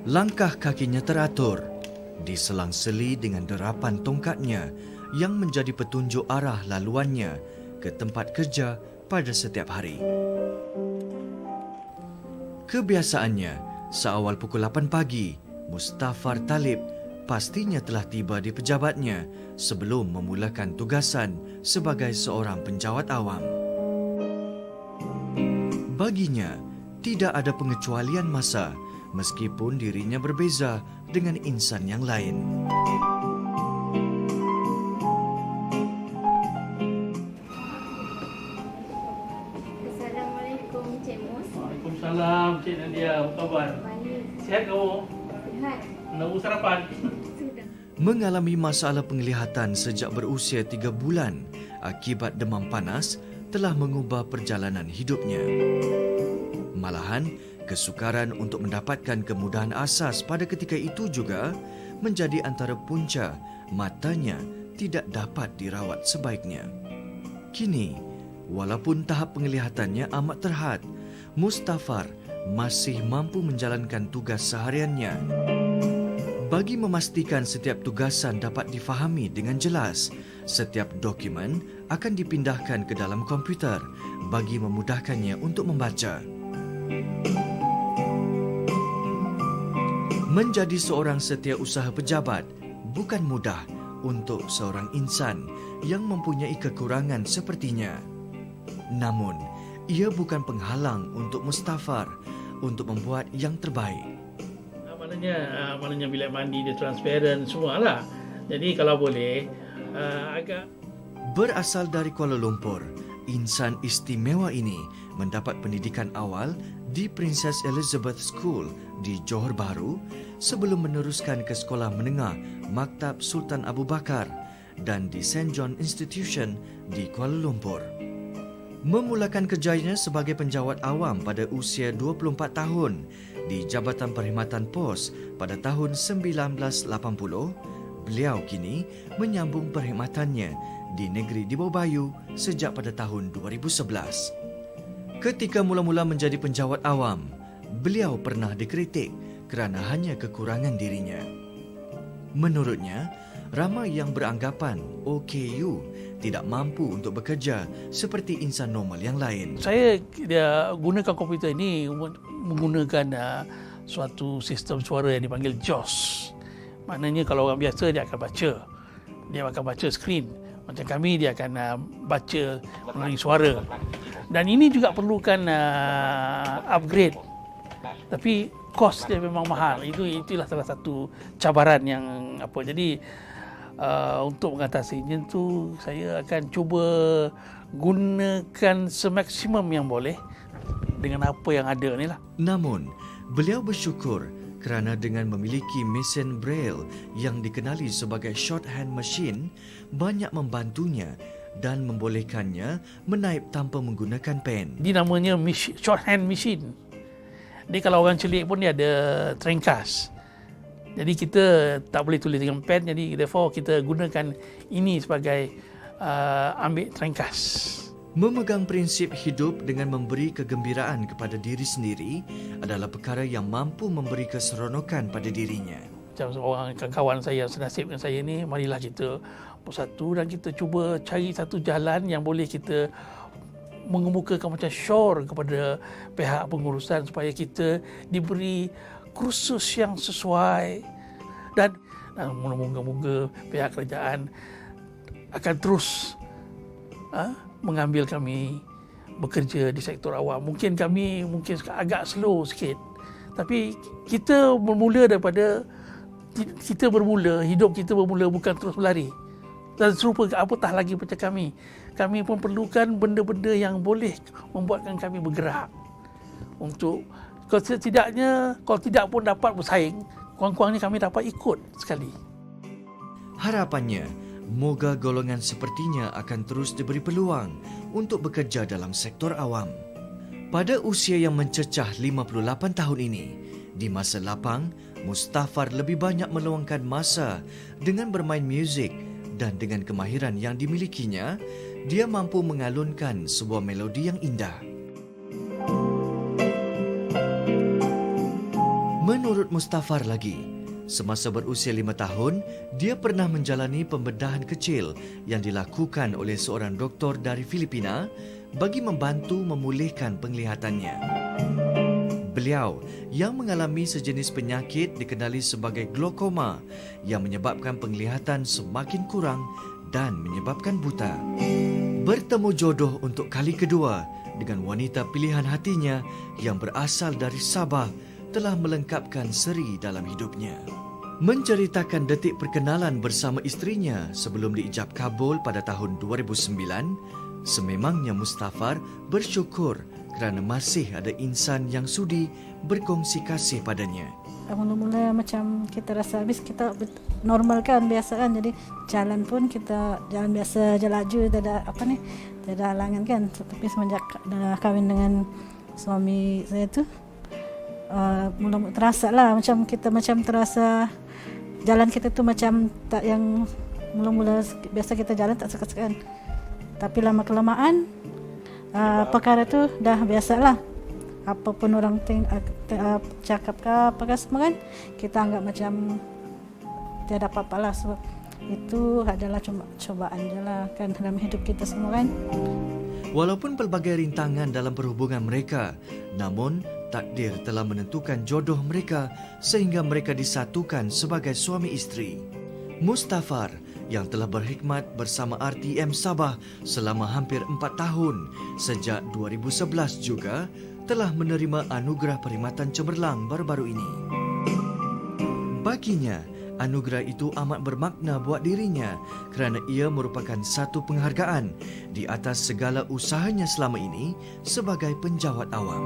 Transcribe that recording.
Langkah kakinya teratur, diselang-seli dengan derapan tongkatnya yang menjadi petunjuk arah laluannya ke tempat kerja pada setiap hari. Kebiasaannya, seawal pukul 8 pagi, Mustafar Talib pastinya telah tiba di pejabatnya sebelum memulakan tugasan sebagai seorang penjawat awam. Baginya, tidak ada pengecualian masa meskipun dirinya berbeza dengan insan yang lain. Assalamualaikum, Cik Mus. Waalaikumsalam, Cik Nadia. Apa khabar? Baik. Sihat kamu? Sihat. Nak sarapan? Sudah. Mengalami masalah penglihatan sejak berusia 3 bulan akibat demam panas telah mengubah perjalanan hidupnya. Malahan, kesukaran untuk mendapatkan kemudahan asas pada ketika itu juga menjadi antara punca matanya tidak dapat dirawat sebaiknya. Kini, walaupun tahap penglihatannya amat terhad, Mustafar masih mampu menjalankan tugas sehariannya. Bagi memastikan setiap tugasan dapat difahami dengan jelas, setiap dokumen akan dipindahkan ke dalam komputer bagi memudahkannya untuk membaca. Menjadi seorang setiausaha pejabat bukan mudah untuk seorang insan yang mempunyai kekurangan sepertinya. Namun, ia bukan penghalang untuk Mustafar untuk membuat yang terbaik. Maknanya bilik mandi dia transparent semualah. Jadi kalau boleh agak Berasal dari Kuala Lumpur, insan istimewa ini mendapat pendidikan awal di Princess Elizabeth School di Johor Bahru sebelum meneruskan ke sekolah menengah Maktab Sultan Abu Bakar dan di St. John Institution di Kuala Lumpur. Memulakan kerjanya sebagai penjawat awam pada usia 24 tahun di Jabatan Perkhidmatan Pos pada tahun 1980, beliau kini menyambung perkhidmatannya di negeri di bawah Bayu sejak pada tahun 2011. Ketika mula-mula menjadi penjawat awam, beliau pernah dikritik kerana hanya kekurangan dirinya. Menurutnya, ramai yang beranggapan OKU tidak mampu untuk bekerja seperti insan normal yang lain. saya gunakan komputer ini menggunakan suatu sistem suara yang dipanggil JAWS. Maknanya kalau orang biasa dia akan baca skrin. Macam kami dia akan baca melalui suara. Dan ini juga perlukan upgrade. Tapi kos dia memang mahal. Itulah salah satu cabaran yang apa. Jadi untuk mengatasinya tu saya akan cuba gunakan semaksimum yang boleh dengan apa yang ada ni lah. Namun, beliau bersyukur kerana dengan memiliki mesin Braille yang dikenali sebagai shorthand machine banyak membantunya dan membolehkannya menaip tanpa menggunakan pen. Ini namanya shorthand machine. Jadi kalau orang celik pun dia ada trengkas. Jadi kita tak boleh tulis dengan pen, jadi therefore kita gunakan ini sebagai ambil trengkas. Memegang prinsip hidup dengan memberi kegembiraan kepada diri sendiri adalah perkara yang mampu memberi keseronokan pada dirinya. Macam seorang kawan saya yang senasib dengan saya ni, marilah kita bersatu dan kita cuba cari satu jalan yang boleh kita mengemukakan macam syur kepada pihak pengurusan supaya kita diberi kursus yang sesuai dan moga-moga pihak kerajaan akan terus mengambil kami bekerja di sektor awam. Mungkin kami agak slow sikit, tapi kita hidup kita bermula bukan terus berlari. Dan serupa apatah lagi macam kami. Kami pun perlukan benda-benda yang boleh membuatkan kami bergerak untuk kalau tidak pun dapat bersaing, kurang-kurangnya kami dapat ikut sekali. Harapannya, moga golongan sepertinya akan terus diberi peluang untuk bekerja dalam sektor awam. Pada usia yang mencecah 58 tahun ini, di masa lapang, Mustafar lebih banyak meluangkan masa dengan bermain muzik dan dengan kemahiran yang dimilikinya, dia mampu mengalunkan sebuah melodi yang indah. Menurut Mustafar lagi, semasa berusia 5 tahun, dia pernah menjalani pembedahan kecil yang dilakukan oleh seorang doktor dari Filipina bagi membantu memulihkan penglihatannya. Beliau yang mengalami sejenis penyakit dikenali sebagai glaukoma yang menyebabkan penglihatan semakin kurang dan menyebabkan buta. Bertemu jodoh untuk kali kedua dengan wanita pilihan hatinya yang berasal dari Sabah telah melengkapkan seri dalam hidupnya. Menceritakan detik perkenalan bersama isterinya sebelum diijab kabul pada tahun 2009, sememangnya Mustafar bersyukur kerana masih ada insan yang sudi berkongsi kasih padanya. Mula-mula macam kita rasa habis kita normal kan, biasa kan, jadi jalan pun kita jalan biasa, jalan laju, tak ada tak ada halangan kan. Tapi semenjak dah kahwin dengan suami saya tu, mula terasa lah macam kita terasa jalan kita tu macam tak yang mula-mula biasa kita jalan tak sekat-sekat. Tapi lama kelamaan perkara tu dah biasalah. Apapun orang cakap ke apa ke semua kan, kita anggap macam tiada apa-apa lah. Sebab itu adalah cobaan je lah kan dalam hidup kita semua kan. Walaupun pelbagai rintangan dalam perhubungan mereka, namun takdir telah menentukan jodoh mereka sehingga mereka disatukan sebagai suami isteri. Mustafar yang telah berkhidmat bersama RTM Sabah selama hampir 4 tahun sejak 2011 juga telah menerima anugerah Perkhidmatan Cemerlang baru-baru ini. Baginya, anugerah itu amat bermakna buat dirinya kerana ia merupakan satu penghargaan di atas segala usahanya selama ini sebagai penjawat awam.